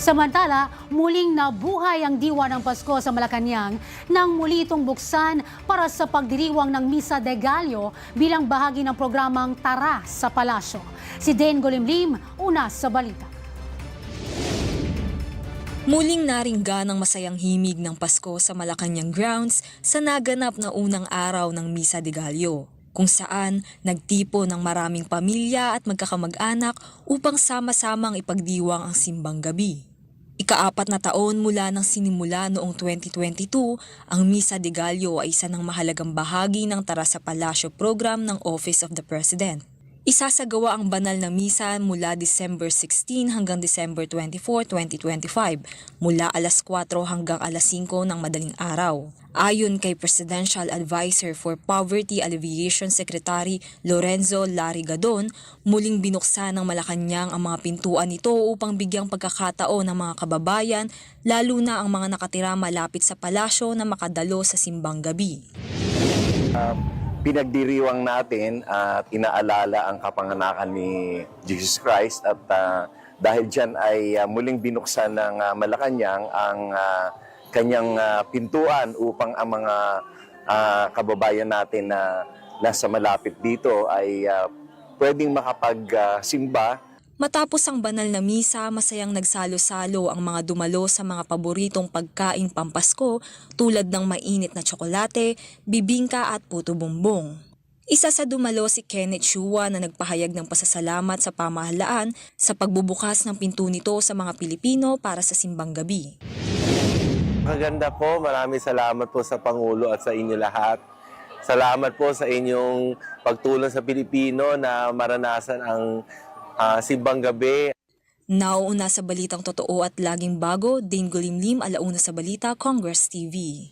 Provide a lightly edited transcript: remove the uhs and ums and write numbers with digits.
Samantala, muling nabuhay ang diwa ng Pasko sa Malacanang nang muli itong buksan para sa pagdiriwang ng Misa de Gallo bilang bahagi ng programang Tara sa Palasyo. Si Dane Golimlim, una sa balita. Muling naringgan ang masayang himig ng Pasko sa Malacanang grounds sa naganap na unang araw ng Misa de Gallo, kung saan nagtipo ng maraming pamilya at magkakamag-anak upang sama-samang ipagdiwang ang simbang gabi. Ika-4 na taon mula nang sinimula noong 2022, ang Misa de Gallo ay isa ng mahalagang bahagi ng Tara sa Palasyo program ng Office of the President. Isasagawa ang banal na misa mula December 16 hanggang December 24, 2025, mula alas 4 hanggang alas 5 ng madaling araw. Ayon kay Presidential Advisor for Poverty Alleviation Secretary Lorenzo Larigadon, muling binuksan ng Malacanang ang mga pintuan nito upang bigyang pagkakataon ng mga kababayan, lalo na ang mga nakatira malapit sa palasyo na makadalo sa simbang gabi. Pinagdiriwang natin at inaalala ang kapanganakan ni Jesus Christ at dahil dyan ay muling binuksan ng Malacanang ang kanyang pintuan upang ang mga kababayan natin na nasa malapit dito ay pwedeng makapagsimba. Matapos ang banal na misa, masayang nagsalo-salo ang mga dumalo sa mga paboritong pagkaing pampasko tulad ng mainit na tsokolate, bibingka at puto bumbong. Isa sa dumalo si Kenneth Shua na nagpahayag ng pasasalamat sa pamahalaan sa pagbubukas ng pinto nito sa mga Pilipino para sa simbang gabi. Maganda po, maraming salamat po sa Pangulo at sa inyo lahat. Salamat po sa inyong pagtulong sa Pilipino na maranasan ang simbang gabi. Nauuna sa balitang totoo at laging bago, Dane Golimlim, alauna sa balita, Congress TV.